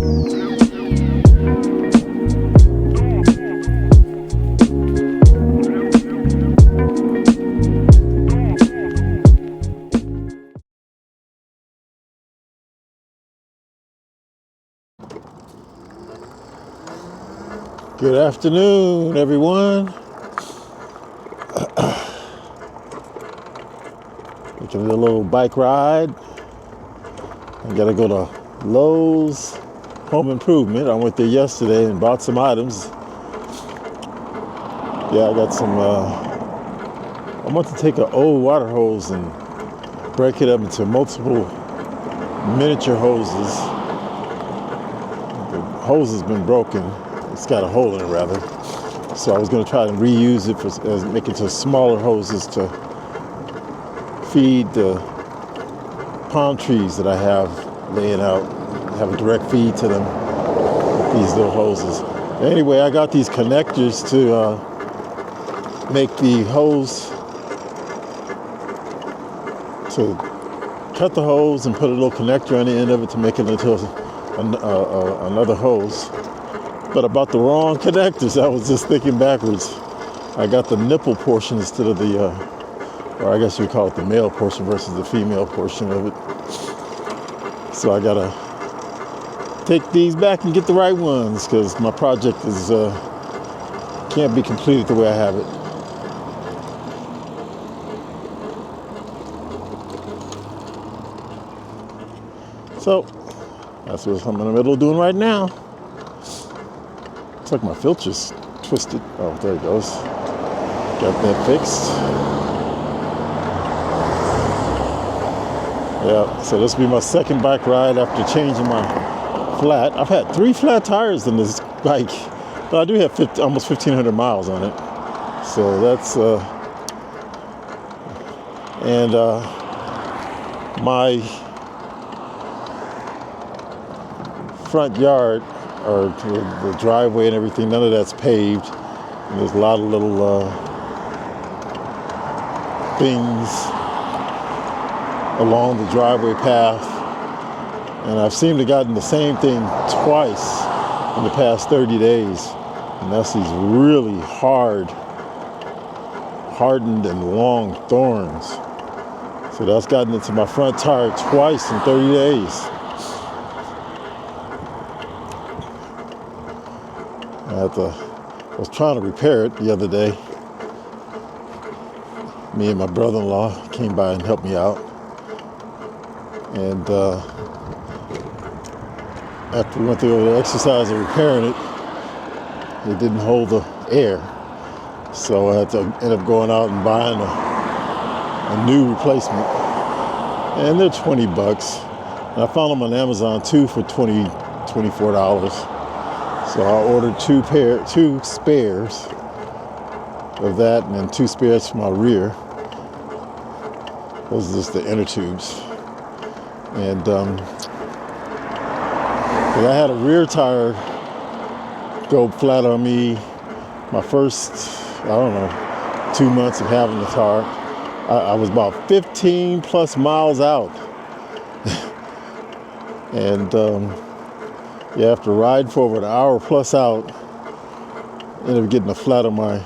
Good afternoon, everyone. Making a little bike ride. I gotta go to Lowe's Home Improvement. I went there yesterday and bought some items. Yeah, I got some, I want to take an old water hose and break it up into multiple miniature hoses. The hose has been broken. It's got a hole in it, rather. So I was going to try to reuse it as make it to smaller hoses to feed the palm trees that I have laying out. Have a direct feed to them with these little hoses. Anyway, I got these connectors to make the hose, to cut the hose and put a little connector on the end of it to make it into another hose. But I bought the wrong connectors. I was just thinking backwards. I got the nipple portion instead of the, or I guess you call it the male portion versus the female portion of it. So I gotta take these back and get the right ones because my project is can't be completed the way I have it. So that's what I'm in the middle of doing right now. Looks like my filter's twisted. Oh, there it goes. Got that fixed. Yeah, so this will be my second bike ride after changing my flat. I've had 3 flat tires in this bike, but I do have almost 1,500 miles on it. So that's, my front yard, or the driveway and everything, none of that's paved. And there's a lot of little things along the driveway path. And I've seemed to have gotten the same thing twice in the past 30 days. And that's these really hardened and long thorns. So that's gotten into my front tire twice in 30 days. I was trying to repair it the other day. Me and my brother-in-law came by and helped me out. And after we went through the exercise of repairing it, it didn't hold the air. So I had to end up going out and buying a new replacement. And they're $20. And I found them on Amazon too for $24. So I ordered two spares of that, and then 2 spares for my rear. Those are just the inner tubes. And I had a rear tire go flat on me my first, 2 months of having the tire. I was about 15 plus miles out. And after riding for over an hour plus out, ended up getting a flat on one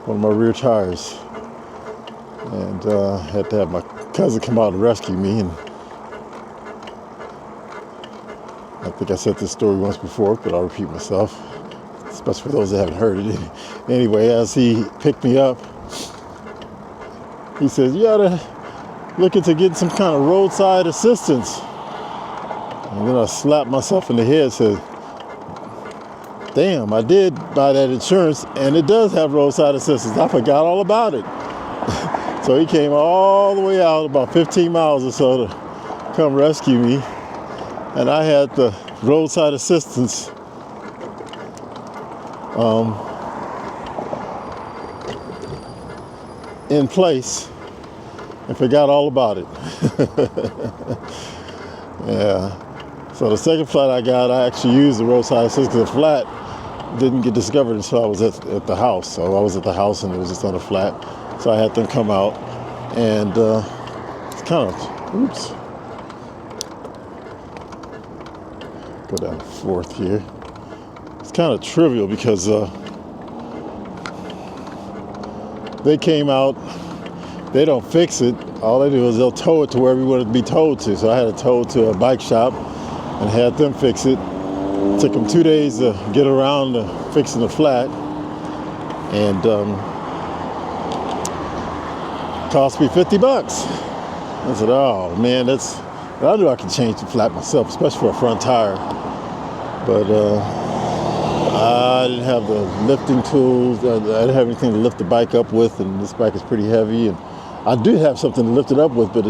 of my rear tires. And had to have my cousin come out and rescue me. And I think I said this story once before, but I'll repeat myself, especially for those that haven't heard it. Anyway, as he picked me up, he says, "You ought to look into getting some kind of roadside assistance." And then I slapped myself in the head and said, "Damn, I did buy that insurance, and it does have roadside assistance. I forgot all about it." So he came all the way out, about 15 miles or so, to come rescue me. And I had the roadside assistance in place and forgot all about it. Yeah. So the second flat I got, I actually used the roadside assistance because the flat didn't get discovered until I was at the house. So I was at the house and it was just on a flat. So I had them come out and it's kind of, Go down to 4th here. It's kind of trivial because they came out, they don't fix it. All they do is they'll tow it to wherever you want it to be towed to. So I had it towed to a bike shop and had them fix it. It took them 2 days to get around to fixing the flat. And cost me $50. I said, oh man, I knew I could change the flat myself, especially for a front tire. But I didn't have the lifting tools. I didn't have anything to lift the bike up with, and this bike is pretty heavy. And I do have something to lift it up with, but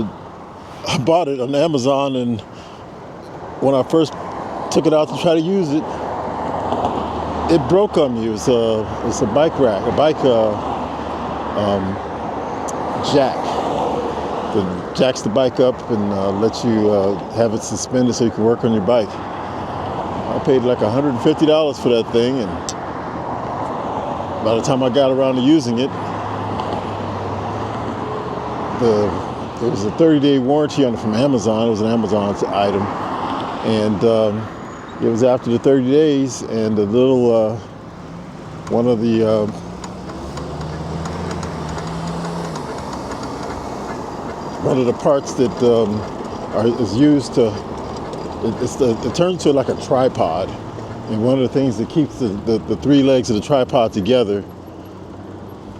I bought it on Amazon, and when I first took it out to try to use it, it broke on me. It's a bike rack, a bike jack that jacks the bike up and lets you have it suspended so you can work on your bike. I paid like $150 for that thing, and by the time I got around to using it, there was a 30-day warranty on it from Amazon. It was an Amazon item, and it was after the 30 days, and the little one of the parts that is used to it turns to like a tripod, and one of the things that keeps the 3 legs of the tripod together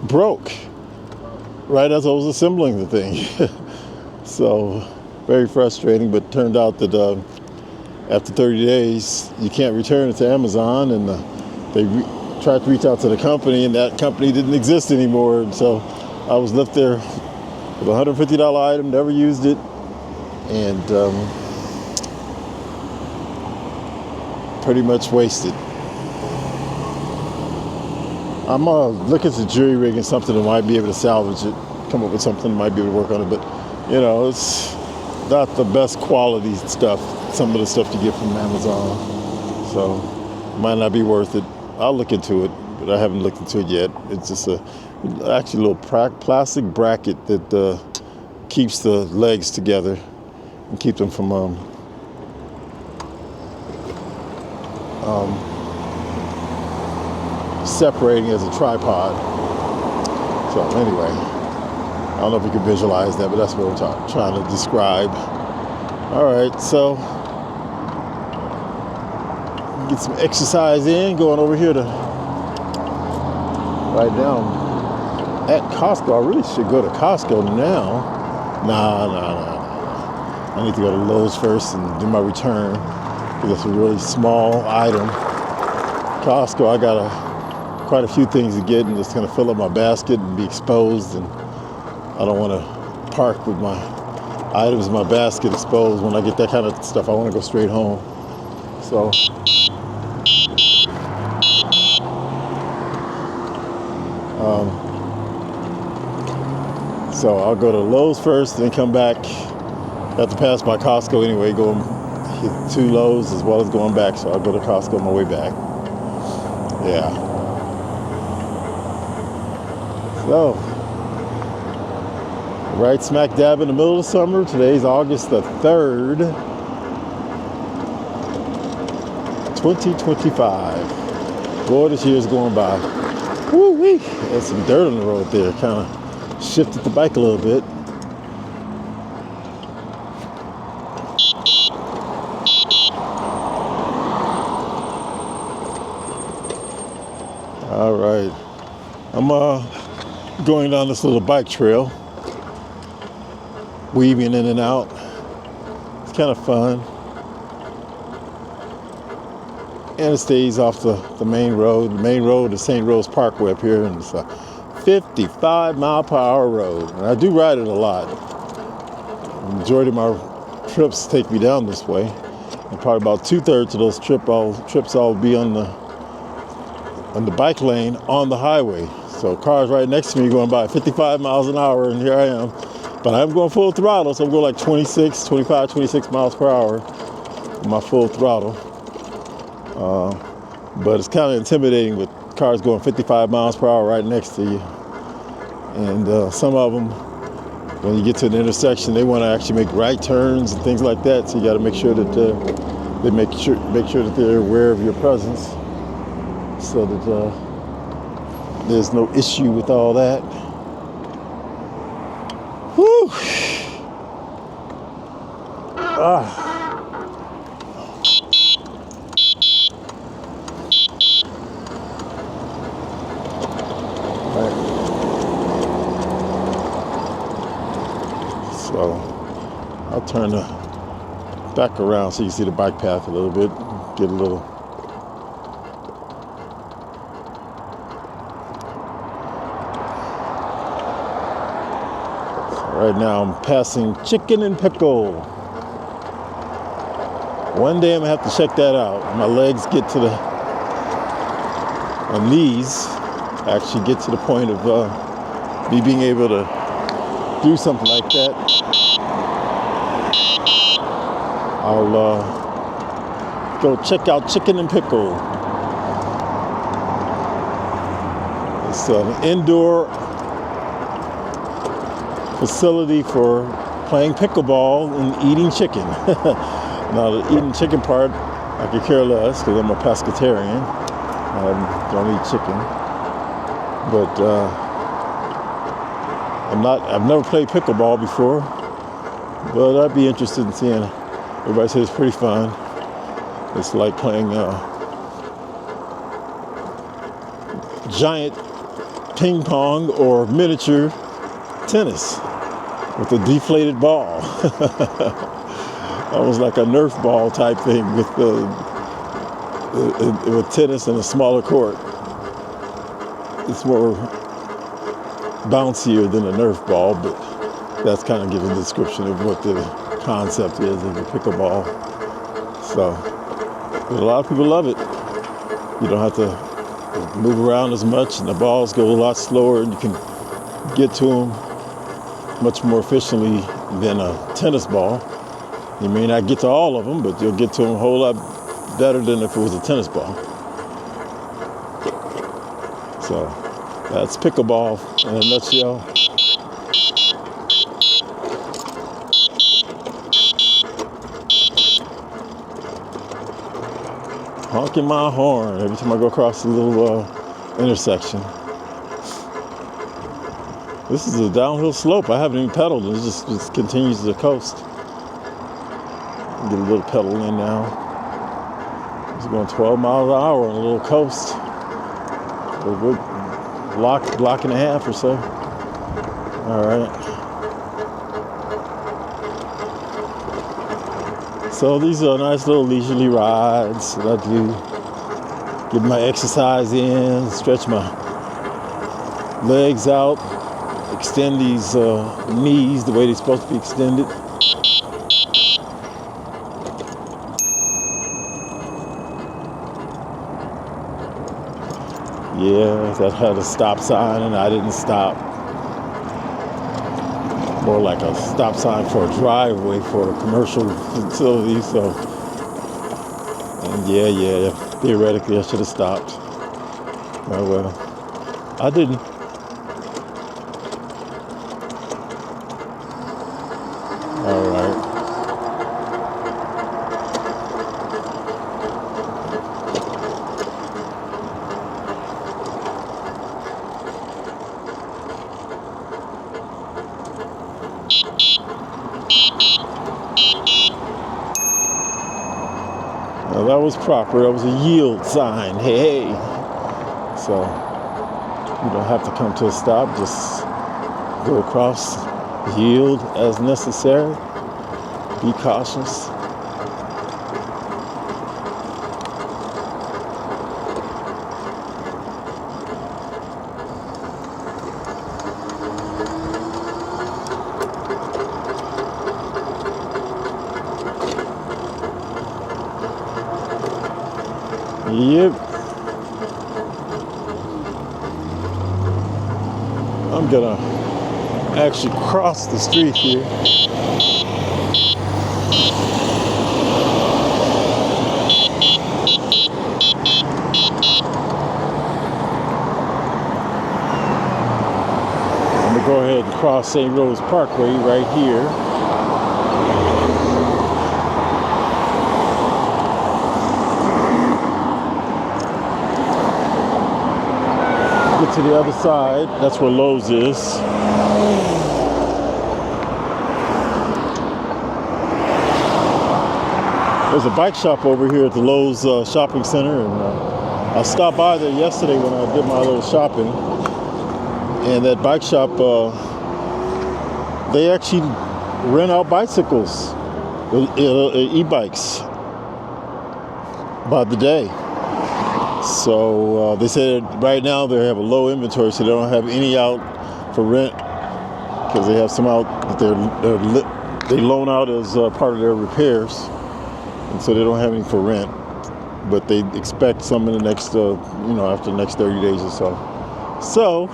broke right as I was assembling the thing. So very frustrating, but it turned out that after 30 days you can't return it to Amazon, and they tried to reach out to the company, and that company didn't exist anymore. And so I was left there with a $150 item, never used it, and pretty much wasted. I'm looking to jury rigging something that might be able to salvage it, come up with something that might be able to work on it, but you know, it's not the best quality stuff, some of the stuff you get from Amazon, so it might not be worth it. I'll look into it, but I haven't looked into it yet. It's just actually a little plastic bracket that keeps the legs together and keep them from separating as a tripod. So anyway, I don't know if you can visualize that, but that's what I'm trying to describe. All right, so get some exercise in, going over here to right now at Costco. I really should go to Costco now. Nah. I need to go to Lowe's first and do my return, because it's a really small item. Costco, I got quite a few things to get, and it's going to fill up my basket and be exposed, and I don't want to park with my items in my basket exposed. When I get that kind of stuff, I want to go straight home. So so I'll go to Lowe's first, then come back. I have to pass by Costco anyway, go hit 2 Lowe's as well as going back, so I'll go to Costco on my way back. Yeah. So, right smack dab in the middle of the summer. Today's August the 3rd, 2025. Boy, this year's going by. Woo-wee. There's some dirt on the road there. Kind of shifted the bike a little bit. All right. I'm going down this little bike trail, weaving in and out. It's kind of fun. And it stays off the main road. The main road is St. Rose Parkway up here, and it's a 55-mile-per-hour road. And I do ride it a lot. The majority of my trips take me down this way. And probably about 2/3 of those trips I'll be on the bike lane on the highway. So cars right next to me going by 55 miles an hour, and here I am. But I'm going full throttle, so I'm going like 26 miles per hour with my full throttle. But it's kind of intimidating with cars going 55 miles per hour right next to you. And some of them, when you get to an intersection, they want to actually make right turns and things like that. So you got to make sure that they make sure that they're aware of your presence, so that there's no issue with all that. Whew. Ah. Right. So I'll turn back around so you see the bike path a little bit. Get a little. Right now I'm passing Chicken and Pickle. One day I'm gonna have to check that out. My legs get to my knees actually get to the point of me being able to do something like that. I'll go check out Chicken and Pickle. It's an indoor facility for playing pickleball and eating chicken. Now the eating chicken part, I could care less because I'm a pescatarian. I don't eat chicken. But I've never played pickleball before, but I'd be interested in seeing it. Everybody says it's pretty fun. It's like playing giant ping pong or miniature tennis with a deflated ball. Almost like a Nerf ball type thing with tennis in a smaller court. It's more bouncier than a Nerf ball, but that's kind of gives a description of what the concept is of the pickleball. So, but a lot of people love it. You don't have to move around as much, and the balls go a lot slower, and you can get to them much more efficiently than a tennis ball. You may not get to all of them, but you'll get to them a whole lot better than if it was a tennis ball. So that's pickleball in a nutshell. Honking my horn every time I go across a little intersection. This is a downhill slope. I haven't even pedaled. It just continues to the coast. Get a little pedal in now. It's going 12 miles an hour on a little coast. A good block and a half or so. All right. So these are nice little leisurely rides that I do. Get my exercise in, stretch my legs out, extend these knees the way they're supposed to be extended. Yeah, that had a stop sign and I didn't stop. More like a stop sign for a driveway for a commercial facility, so. And yeah, theoretically I should have stopped. Oh well, I didn't. All right. Now that was proper. That was a yield sign. Hey. So you don't have to come to a stop. Just go across, yield as necessary. Be cautious. Yep. I'm gonna actually cross the street here. I'm gonna go ahead and cross St. Rose Parkway right here. get to the other side. That's where Lowe's is. There's a bike shop over here at the Lowe's shopping center, and I stopped by there yesterday when I did my little shopping. And that bike shop, they actually rent out bicycles, e-bikes, by the day. So they said right now they have a low inventory, so they don't have any out for rent, because they have some out that they loan out as part of their repairs, and so they don't have any for rent. But they expect some in the next, after the next 30 days or so. So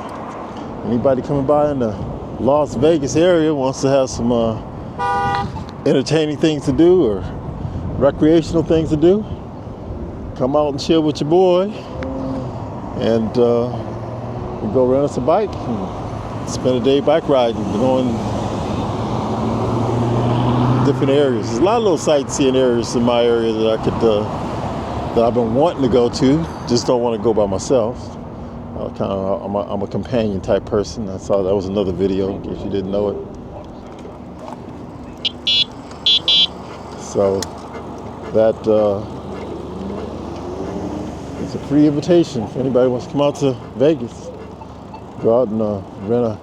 anybody coming by in the Las Vegas area wants to have some entertaining things to do or recreational things to do, come out and chill with your boy, and we go rent us a bike and spend a day bike riding, going different areas. There's a lot of little sightseeing areas in my area that I could that I've been wanting to go to, just don't want to go by myself. I'm a companion type person. I saw that was another video, in case you didn't know it. So that it's a free invitation if anybody wants to come out to Vegas. Go out and rent a.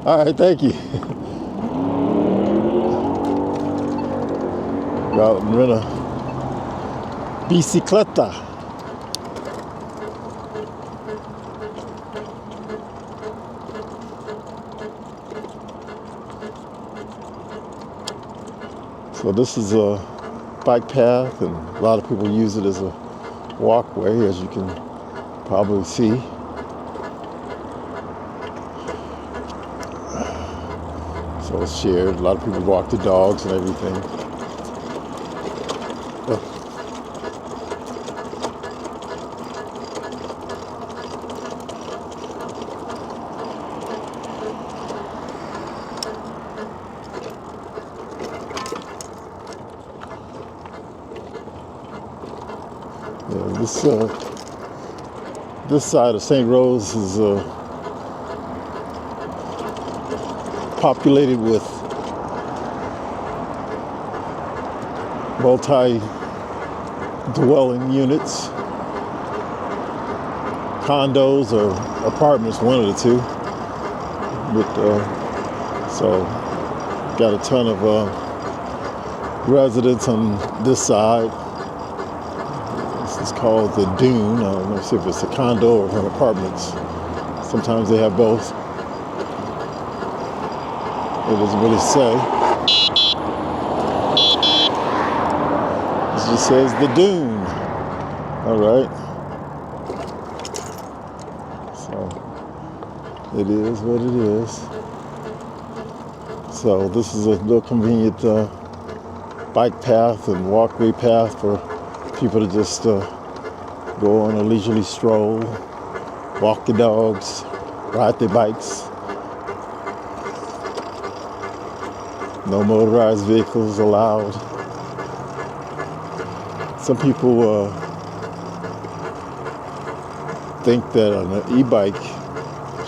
All right, thank you. Go out and rent a bicicleta. So this is a bike path, and a lot of people use it as a walkway, as you can probably see. So it's shared. A lot of people walk their dogs and everything. This side of St. Rose is populated with multi-dwelling units, condos or apartments, one of the two. But so got a ton of residents on this side. It's called the Dune. I don't know if it's a condo or an apartments. Sometimes they have both. It doesn't really say. It just says the Dune. All right. So it is what it is. So this is a little convenient bike path and walkway path for people to just go on a leisurely stroll, walk the dogs, ride their bikes. No motorized vehicles allowed. Some people think that an e-bike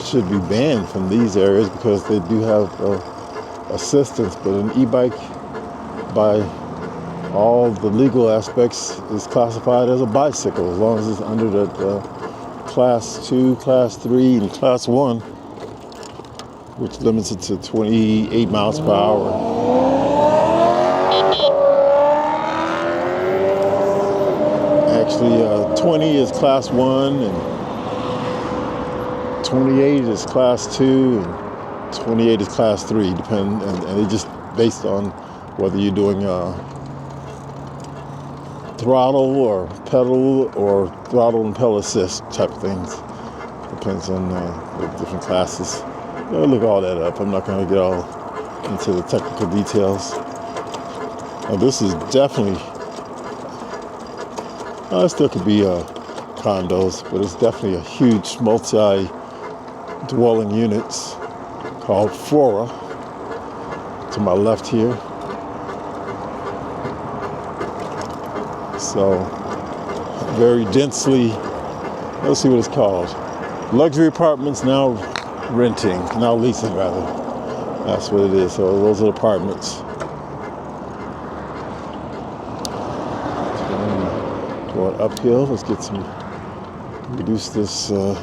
should be banned from these areas because they do have assistance, but an e-bike, by all the legal aspects, is classified as a bicycle as long as it's under that class 2, class 3, and class 1, which limits it to 28 miles per hour. Actually, 20 is class 1, and 28 is class 2, and 28 is class 3, and they just based on whether you're doing throttle or pedal or throttle and pedal assist type of things. Depends on the different classes. I'll look all that up. I'm not going to get all into the technical details. Now this is definitely, it still could be condos, but it's definitely a huge multi-dwelling units called Flora to my left here. So very densely, let's see what it's called. luxury apartments now renting, now leasing rather. That's what it is. So those are the apartments. Going uphill. Let's get some, reduce this so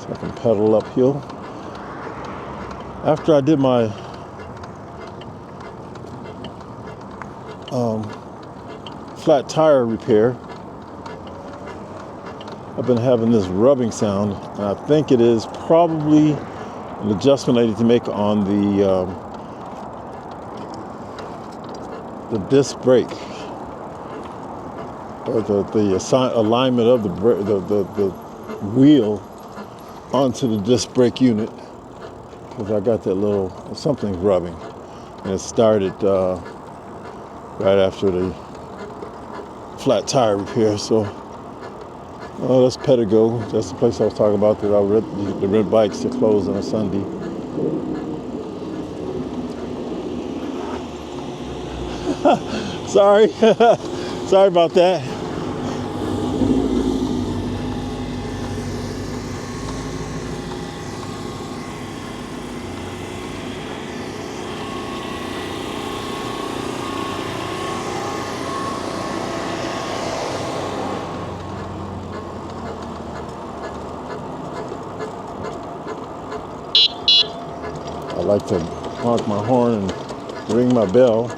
I can pedal uphill. After I did my flat tire repair, I've been having this rubbing sound, and I think it is probably an adjustment I need to make on the disc brake, or the alignment of the wheel onto the disc brake unit, because I got that little something rubbing, and it started right after the flat tire repair. So that's Pedigo. That's the place I was talking about that I rent bikes to close on a Sunday. Sorry. Sorry about that. I like to honk my horn and ring my bell.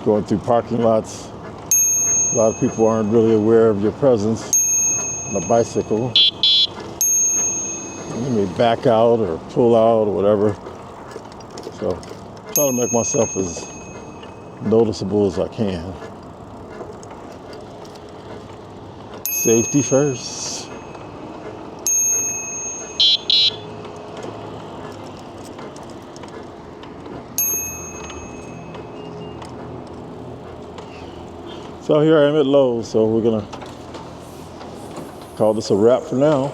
Going through parking lots, a lot of people aren't really aware of your presence on a bicycle. You may back out or pull out or whatever. So I try to make myself as noticeable as I can. Safety first. So here I am at Lowe, so we're gonna call this a wrap for now.